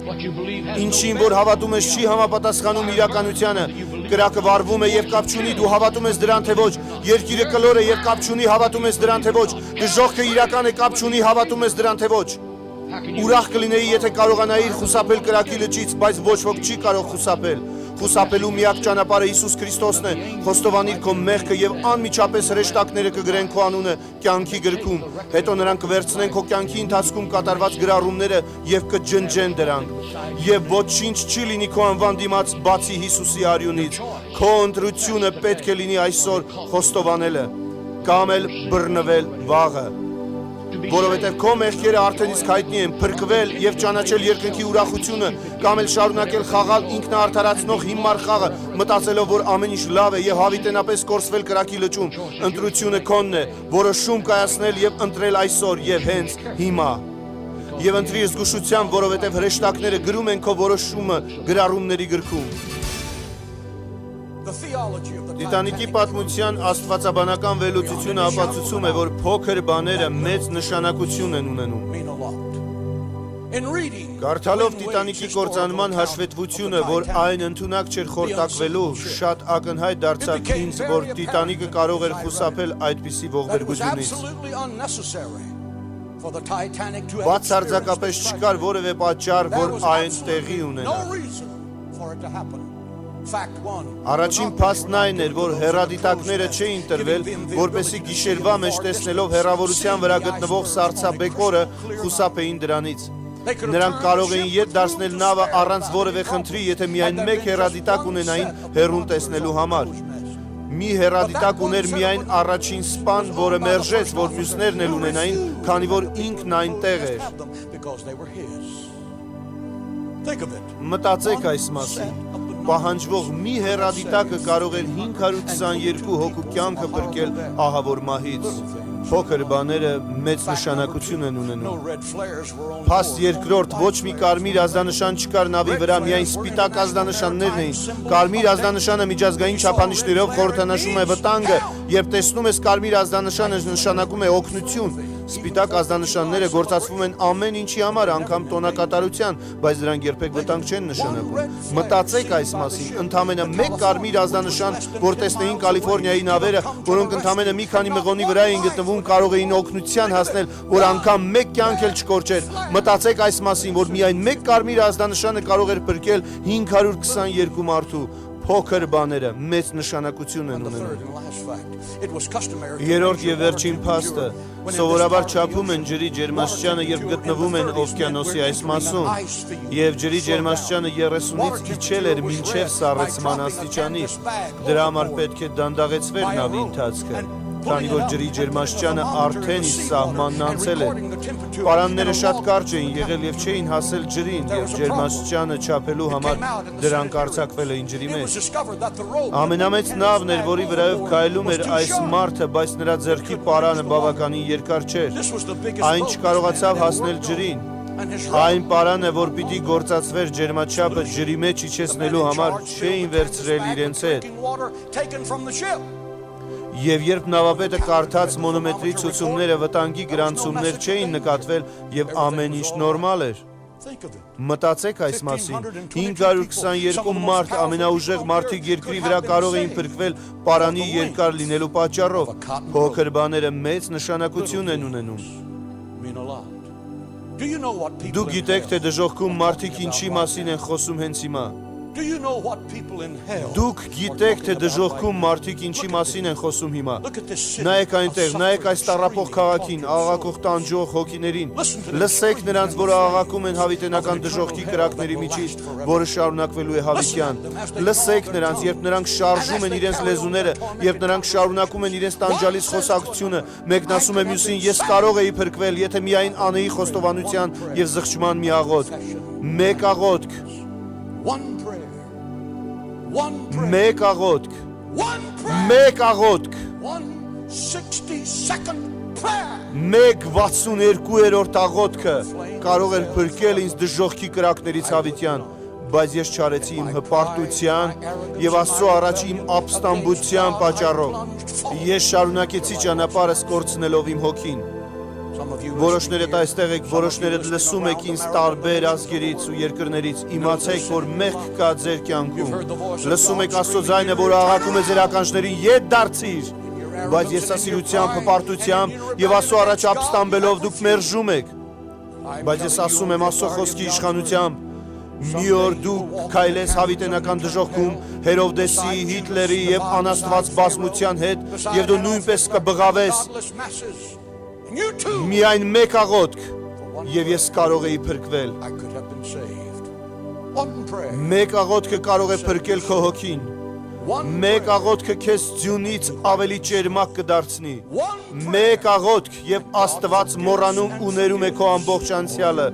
Ինչին որ հավատում ես չի համապատասխանում իրականությանը, կրակը վառվում է եւ կապ չունի, դու հավատում ես դրան թե ոչ, երկիրը կլոր է եւ կապ չունի, հավատում ես դրան թե ոչ, դժոխքը իրական է, կապ չունի, հավատում ես դրան թե ոչ։ Ուրախ կլինեի, եթե կարողանայիր խուսափել կրակի լճից, բայց ոչ ոք չի կարող խուսափել։ Խուսափելու միակ ճանապարհը Հիսուս Քրիստոսն է։ Խոստովանիր քո մեղքը եւ անմիջապես հրեշտակները կգրեն քո անունը կյանքի գրքում։ Հետո նրանք կվերցնեն քո կյանքի ընթացքում կատարված գրառումները եւ կջնջեն դրանք։ Եվ ոչինչ չի լինի քո անվան դիմաց բացի Հիսուսի արյունից։ Քո ընտրությունը պետք է լինի այսօր խոստովանելը կամ էլ բռնվել վաղը։ Որովհետև քո մեղքերը արդեն իսկ հայտնի են, փրկվել եւ ճանաչել երկնքի ուրախությունը, կամ էլ շարունակել խաղալ ինքնաարդարացնող հիմար խաղը, մտածելով, որ ամեն ինչ լավ է եւ հավիտենապես կորսվել կրակի լճում։ Ընտրությունը քոնն է, որոշում կայացնել եւ ընտրել այսօր եւ հենց հիմա։ Եվ ընտրի զգուշությամբ, որովհետև հրեշտակները գրում են քո որոշումը գրառումների գրքում։ Տիտանիկի պատմության աստվածաբանական վերլուծությունը ապացուցում է, որ փոքր բաները մեծ նշանակություն են ունենում։ in reading Կարդալով Glenn Տիտանիկի Wade's կործանման historical հաշվետվությունը, account of որ the այն ընդունակ չէր խորտակվելու, շատ ակնհայտ դարձավ ինձ, որ Տիտանիկը կարող էր խուսափել այդպիսի that it was ողբերգությունից։ absolutely unnecessary for the Titanic to have Բացարձակապես experienced չկար որևէ պատճառ, There որ was այն տեղի absolutely ունենա։ no reason for it to happen. Fact one. Առաջին փաստն այն էր, որ հեռադիտակները չէին տրվել, որպեսզի գիշերվա մեջ տեսնելով հեռավորության վրա գտնվող սառցաբեկորը խուսափեին դրանից։ Նրանք կարող էին ետ դարձնել նավը առանց որևէ խնդրի, եթե միայն մեկ հեռադիտակ ունենային հեռուն տեսնելու համար։ Մի հեռադիտակ ուներ միայն առաջին սպան, որը մերժեց, որ մյուսներն էլ ունենային, քանի որ ինքն այնտեղ էր։ Because they were his. Think of it. Մտածեք այս մասին։ Պահանջվող մի հեռադիտակը կարող էր 522 հոգու կյանքը փրկել ահավոր մահից։ Փոքր բաները մեծ նշանակություն են No ունենում։ red flares were on Փաստ board. երկրորդ ոչ մի կարմիր ազդանշան չկար նավի վրա, միայն սպիտակ ազդանշաններն էին։ Կարմիր ազդանշանը միջազգային չափանիշներով խորհրդանշում է վտանգը, երբ տեսնում ես կարմիր ազդանշանը նշանակում է օգնություն։ Սպիտակ ազդանշանները գործածվում են ամեն ինչի համար, անգամ տոնակատարության, բայց դրանք երբեք վտանգ չեն նշանակում։ Մտածեք այս մասին, ընդամենը մեկ կարմիր ազդանշան, որ տեսնեին Կալիֆոռնիայի նավերը, որոնք ընդամենը մի քանի մղոնի վրա էին գտնվում, կարող էին օգնության հասնել, որ անգամ մեկ կյանք էլ չկորչեր։ Մտածեք այս մասին, որ միայն մեկ կարմիր ազդանշանը կարող էր փրկել 522 մարդու։ Փոքր բաները մեծ նշանակություն են ունենում։ Third and last fact. It was customary to Երրորդ measure եւ վերջին water փաստը temperature when in սովորաբար this չափում part են of ջրի the ջերմաստիճանը, երբ գտնվում են օվկիանոսի այս մասում, եւ ջրի ջերմաստիճանը 30-ից իջել էր մինչեւ սառեցման աստիճանի։ Դրա համար պետք է դանդաղեցվեր նավի ընթացքը, քանի որ ջրի ջերմաստիճանը արդեն իր սահմանն անցել է։ Պարանները շատ կարճ էին եղել եւ չէին հասել ջրին, եւ ջերմաստիճանը չափելու համար դրանք արձակվել էին ջրի It was մեջ։ discovered that the rope Ամենամեծ նավն էր, որի վրայով քայլում էր այս մարդը, բայց նրա ձեռքի պարանը բավականին երկար չէր։ This was the biggest Այն boat չկարողացավ this man հասնել ever ջրին։ rode. And his Այն պարանը, որ պիտի գործածվեր ջերմաչափը ջրի մեջ իջեցնելու համար, չէին վերցրել իրենց հետ։ taken from the ship. Եվ երբ նավապետը կարդաց մոնոմետրի ցուցումները, վտանգի գրանցումներ չէին նկատվել եւ ամեն ինչ նորմալ էր։ Think of it. Մտածեք այս մասին, 522 մարդ, ամենաուժեղ մարդիկ երկրի վրա կարող էին փրկվել պարանի երկար լինելու պատճառով։ Փոքր բաները մեծ նշանակություն են ունենում։ Mean a lot. Do you know what people Դուք գիտեք, թե դժոխքում մարդիկ ինչի մասին են խոսում հենց հիմա։ Do you know what people in hell Դուք գիտեք, թե դժոխքում մարդիկ ինչի մասին են խոսում հիմա։ Look at this city. Նայեք այնտեղ, նայեք այս տառապող քաղաքին, աղաղակող տանջող հոգիներին։ Լսեք նրանց, որ աղաղակում են հավիտենական դժոխքի կրակների միջից, որը շարունակվելու է հավիտյան։ Լսեք նրանց, երբ նրանք շարժում են իրենց լեզուները, երբ նրանք շարունակում են իրենց տանջալից խոսակցությունը, մեկն ասում է մյուսին, ես կարող էի փրկվել, եթե միայն անեի խոստովանության եւ զղջման մի աղոթք։ Մեկ աղոթք, One prayer. One prayer. մեկ աղոթք, One prayer. մեկ աղոթք, One 60-second prayer. մեկ 62-րդ աղոթքը կարող էր փրկել ինձ դժոխքի կրակներից հավիտյան, բայց ես չարեցի իմ հպարտության եւ Աստծո առաջ իմ ապստամբության պատճառով։ Ես շարունակեցի ճանապարհս կորցնելով իմ հոգին։ Some of you Որոշներդ այստեղ եք, որոշներդ լսում եք ինձ տարբեր ազգերից ու երկրներից, իմացեք, որ մեղք կա ձեր կյանքում։ Լսում եք Աստծո ձայնը, որ աղաղակում է ձեր ականջներին, ետ դարձիր։ Բայց եսասիրությամբ, հպարտությամբ եւ Աստծո առաջ ապստամբելով դուք մերժում եք։ Բայց ես ասում եմ Աստծո խոսքի իշխանությամբ, մի օր դու քայլես հավիտենական դժոխքում Հերովդեսի, Հիտլերի եւ անաստված բազմության հետ եւ դու նույնպես կբղավես godless masses. And you too. միայն մեկ աղոթք եւ ես կարող էի փրկվել։ I could have been saved. One prayer. Մեկ աղոթքը կարող է փրկել քո հոգին։ One Մեկ prayer. աղոթքը քեզ ձյունից ավելի ճերմակ կդարձնի։ One prayer. Մեկ աղոթք եւ Աստված մոռանում ու ներում է քո ամբողջ անցյալը։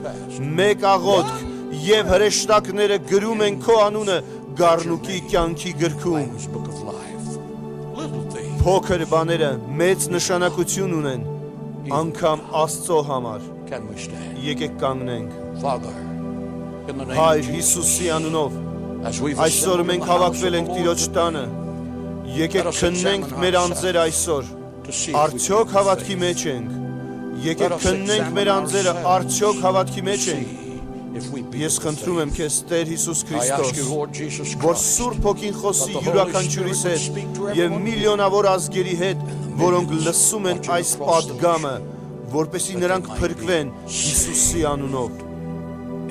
Մեկ աղոթք եւ հրեշտակները գրում են քո անունը Գառնուկի կյանքի գրքում։ Lamb's Book of Life. Little things Փոքր բաները մեծ նշանակություն ունեն, անգամ Աստծո համար։ can we stand. Եկեք կանգնենք։ Father, in the name Հայր of Jesus, Հիսուսի անունով, as we've այսօր assembled in մենք the house հավաքվել of ենք the Տիրոջ Lord տանը։ Եկեք քննենք մեր անձերը այսօր։ to see if we Արդյոք can հավատքի faith. մեջ ենք։ Եկեք քննենք մեր անձերը, արդյոք հավատքի մեջ ենք։ if we be Ես the խնդրում եմ faith. քեզ Տեր Հիսուս I ask Քրիստոս, you, Lord Jesus որ Christ, Սուրբ Հոգին խոսի that the Holy յուրաքանչյուրիս Spirit would հետ speak to եւ everyone միլիոնավոր ազգերի հետ, որոնք լսում են այս պատգամը, որպեսզի նրանք փրկվեն Հիսուսի անունով։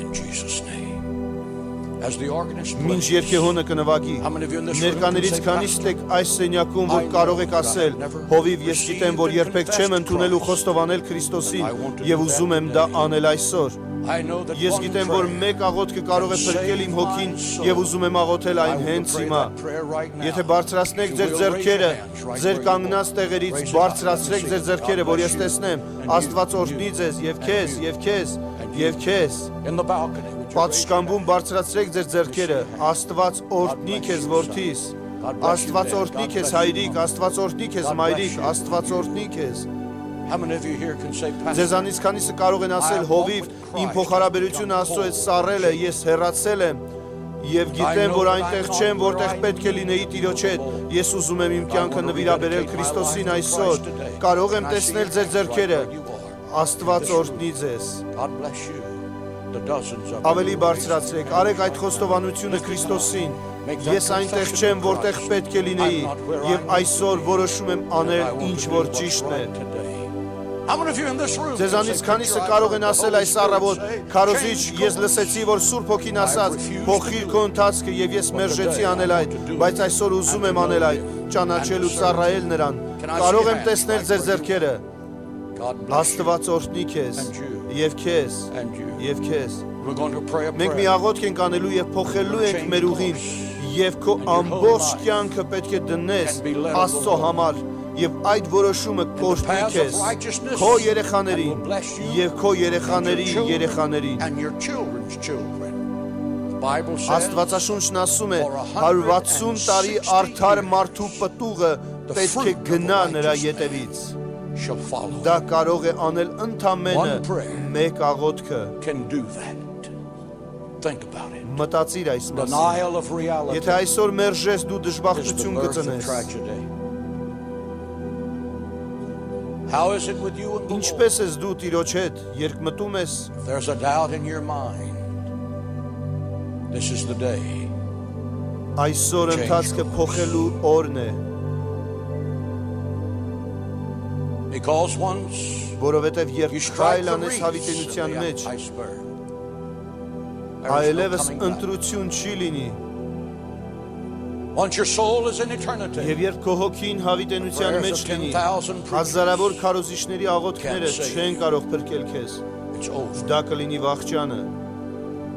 in Jesus' name. As the organist Մինչ plays, երկեհոնը կնվագի, ներկաներից քանիստ եք այս սենյակում, որ կարող եք ասել, հովիվ ես գիտեմ, որ երբեք չեմ ընդունել ու խոստովանել Քրիստոսին եւ ուզում եմ դա անել այսօր։ I know that Ես one գիտեմ, որ prayer մեկ աղոթքը կարող է փրկել իմ հոգին եւ ուզում եմ աղոթել այն հենց հիմա։ Եթե բարձրացնեք ձեր ձեռքերը, ձեր կանգնած տեղերից բարձրացրեք ձեր ձեռքերը, որ ես տեսնեմ, Աստված օրհնի ձեզ եւ քեզ, եւ քեզ, եւ քեզ։ in the balcony, would you raise your Պատշգամբում բարձրացրեք ձեր ձեռքերը, Աստված օրհնի քեզ որդիս, Աստված օրհնի քեզ հայրիկ, Աստված օրհնի քեզ մայրիկ, Աստված օրհնի քեզ։ How many of you here can say, Pastor, Ձեզանից քանիսը կարող են ասել, հովիվ, իմ փոխհարաբերությունը Աստծո հետ սառել է, ես հեռացել եմ եւ գիտեմ, որ այնտեղ չեմ, որտեղ պետք է լինեի Տիրոջ հետ։ Ես ուզում եմ իմ կյանքը նվիրաբերել Քրիստոսին այսօր։ Կարող եմ տեսնել ձեր ձեռքերը։ Աստված օրհնի ձեզ։ God bless you. The dozens of Ավելի բարձրացրեք, արեք այդ խոստովանությունը Քրիստոսին։ Ես այնտեղ չեմ, որտեղ պետք է լինեի եւ այսօր որոշում եմ անել ինչ որ ճիշտն է։ How many of you in this room? Ձեզանից քանիսը կարող են ասել այս առավոտ, քարոզիչ, ես լսեցի, որ Սուրբ Հոգին ասաց, փոխիր քո ընթացքը եւ ես մերժեցի անել այդ, բայց այսօր ուզում եմ անել այդ, ճանաչել ու ծառայել նրան։ Կարող եմ տեսնել ձեր ձեռքերը։ God bless you. Աստված օրհնի քեզ եւ քեզ And you. եւ քեզ։ We're going to pray a Մենք մի prayer. աղոթք ենք անելու եւ փոխելու ենք մեր ուղին եւ քո ամբողջ կյանքը պետք է դնես Աստծո համար եւ այդ որոշումը կօրհնի քեզ քո երեխաներին եւ քո երեխաների երեխաներին։ And your children's children. The Bible says, Աստվածաշունչն ասում է 160 տարի արդար մարդու պտուղը պետք է գնա նրա ետևից։ shall follow. Դա կարող է անել ընդամենը մեկ աղոթքը։ Can do that. Think about it. Մտածիր այս մասին։ Denial of reality Եթե այսօր մերժես, դու is the դժբախտություն birth of կծնես։ tragedy. How is it with you and the Lord? Ինչպես ես դու Տիրոջ հետ երկմտում ես, If there's a doubt in your mind, this is the day. այսօր ընթացքը փոխելու օրն է, Because once որովհետև երբ you strike քայլ the անես reefs հավիտենության of մեջ, the iceberg, there is no այլևս coming back. ընտրություն չի լինի։ Once your soul is in eternity, Եվ երբ քո հոգին հավիտենության մեջ լինի, հազարավոր քարոզիչների աղոթքները չեն կարող փրկել քեզ։ it's over. Դա կլինի վախճանը։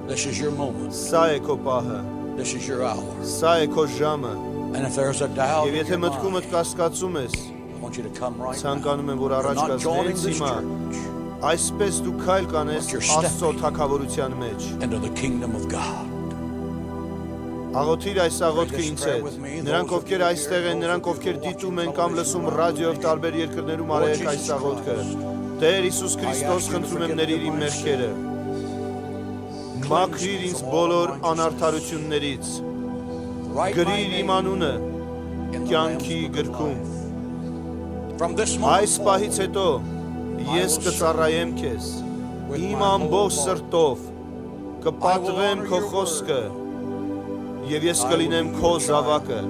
This is your moment. Սա է քո պահը, This is your hour. սա է քո ժամը։ And if there's a doubt Եվ in եթե your մտքումդ mind, կասկածում ես, I want you to come right now. ցանկանում եմ, որ You're առաջ not գաս joining հենց this հիմա, church այսպես դու քայլ կանես Աստծո թագավորության մեջ։ into the kingdom of God. Աղոթիր այս աղոթքը ինձ հետ։ Նրանք ովքեր այստեղ են, նրանք ովքեր դիտում են կամ լսում ռադիոյով տարբեր երկրներում արեք այս աղոթքը։ Տեր Հիսուս Քրիստոս, խնդրում եմ ների իմ մեղքերը։ Մաքրիր ինձ բոլոր անարդարություններից։ Write my Գրիր իմ name անունը in the կյանքի Lamb's Book of գրքում։ Life. From this Այս moment պահից հետո ես կծառայեմ քեզ իմ ամբողջ սրտով, կպատվեմ քո խոսքը եւ ես կլինեմ քո զավակը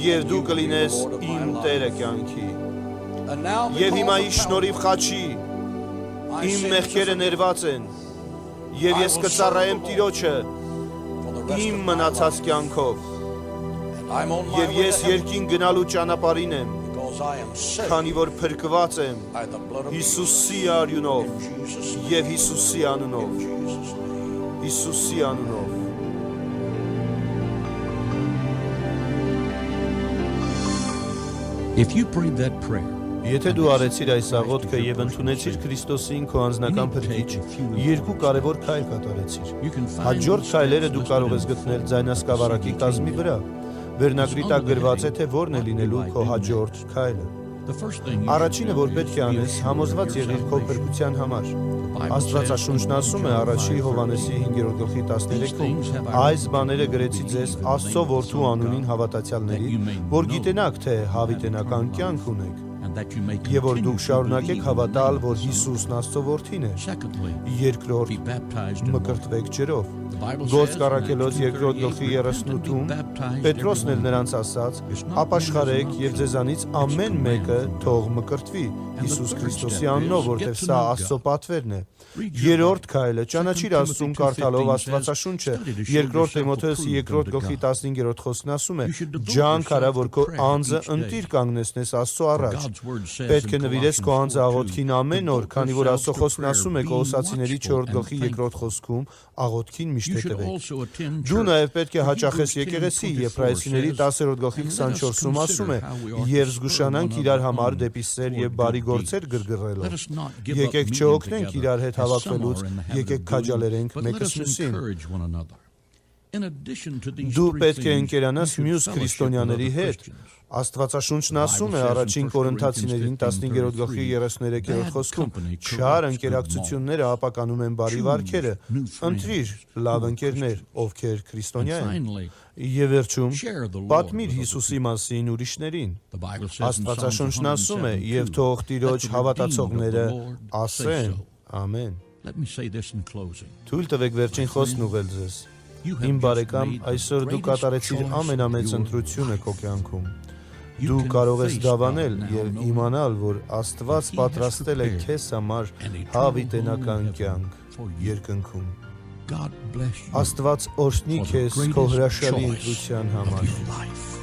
եւ դու կլինես իմ Տերը կյանքի։ and now Եվ հիմա because ի of շնորհիվ խաչի my իմ sins մեղքերը ներված են եւ ես կծառայեմ Տիրոջը for the rest իմ of my մնացած life. կյանքով And I'm on my եւ way ես to heaven երկին գնալու ճանապարհին եմ, because I am saved քանի որ փրկված եմ by the blood of Հիսուսի արյունով Jesus' name. եւ Հիսուսի անունով, Jesus' name. Հիսուսի անունով։ If you prayed that prayer, Եթե դու արեցիր այս աղոթքը եւ ընդունեցիր Քրիստոսին քո անձնական փրկիչ, երկու կարևոր քայլ կատարեցիր։ you can find Հաջորդ those քայլերը steps դու listed կարող in ես the գտնել book. ձայնասկավառակի կազմի վրա։ Վերնագրի տակ գրված է, թե որն է լինելու քո հաջորդ քայլը։ The first thing you Առաջինը, should որ do պետք is է be անես, assured համոզված of your եղիր քո salvation. փրկության համար։ Աստվածաշունչն ասում է առաջի Հովհաննեսի 5-րդ գլխի 13-ում. Այս բաները գրեցի ձեզ Աստծո որդու անունին հավատացյալների, որ գիտենաք, թե հավիտենական կյանք ունեք։ and that you may եւ որ continue դուք to շարունակեք believe in the հավատալ, name of որ the Son. Հիսուսն Աստծո որդին է։ Secondly, be Երկրորդ, baptized in water. մկրտվեք ջրով։ The Bible Գործ says in Կարաքելոց Matthew 2-րդ 38, գլխի repent and be 38-ում baptized, Պետրոսն էլ every one նրանց of you. ասաց. It's not Ապաշխարեք only as an եւ ձեզանից option, ամեն it's մեկը command from թող God. մկրտվի And the Հիսուս third Քրիստոսի step անունով, is որտեղ get to սա know Աստծո God. պատվերն է։ Read your Երրորդ Bible. քայլը ճանաչիր 2 Աստծուն Timothy կարդալով 2:15 Աստվածաշունչը։ says, "Study to show Երկրորդ yourself Տիմոթեոս approved 2-րդ unto գլխի God." 15-րդ խոսքն ասում է. You should devote Ջանք արա, yourself որ to քո prayer անձը each day. ընտիր կանգնեցնես Աստծո For առաջ։ God's word says Պետք է in նվիրես քո անձը Colossians աղոթքին 4:2, ամեն օր, քանի որ devote Աստծո yourself to խոսքն prayer, ասում է being Կողոսացիների 4 watchful գլխի and 2-րդ խոսքում աղոթքին միշտ You should հետևեք։ also attend Դու church. նաև պետք է For հաճախես Hebrews եկեղեցի, 10:24 Եբրայեցիների says, 10-րդ գլխի "And let us 24-ում ասում է. consider how we are to Եվ spur զգուշանանք one իրար another համար on դեպի սեր toward եւ բարի good գործեր deeds. գրգռելով։ Let us not give up Եկեք meeting չօգնենք together, իրար հետ as some հավաքվելուց, are in the habit եկեք of doing, քաջալերենք but let մեկս us մյուսին։ encourage one another. In addition to these Դու three պետք է things, ընկերանաս you should մյուս fellowship with քրիստոնյաների other հետ։ Christians. Աստվածաշունչն ասում է Bible says in առաջին 1 Կորինթացիներին Corinthians 15-րդ գլխի 33-րդ Bad խոսքում. company Չար corrupts ընկերակցությունները ապականում են բարի Choose վարքերը։ new friends Ընտրիր who լավ are ընկերներ, Christians. ովքեր And քրիստոնյա են։ finally, Եվ վերջում, share the Lord պատմիր with other Հիսուսի մասին ուրիշներին։ the Bible says in Psalms Աստվածաշունչն ասում է. 107:2, Եվ թող Տիրոջ "Let the հավատացողները redeemed of the Lord say ասեն. so." Ամեն։ Let me say this in closing. Թույլ տվեք վերջին խոսքն ուղղել ձեզ։ You have Իմ just բարեկամ, made the այսօր դու greatest կատարեցիր choice ամենամեծ of your ընտրությունը քո life. կյանքում։ You Դու can կարող ես face դավանել God now եւ knowing իմանալ, որ Աստված that He has պատրաստել է prepared քեզ համար an eternal հավիտենական home in կյանք heaven for you. երկնքում։ God bless you Աստված օրհնի for the քեզ քո greatest հրաշալի choice ընտրության of համար։ your life.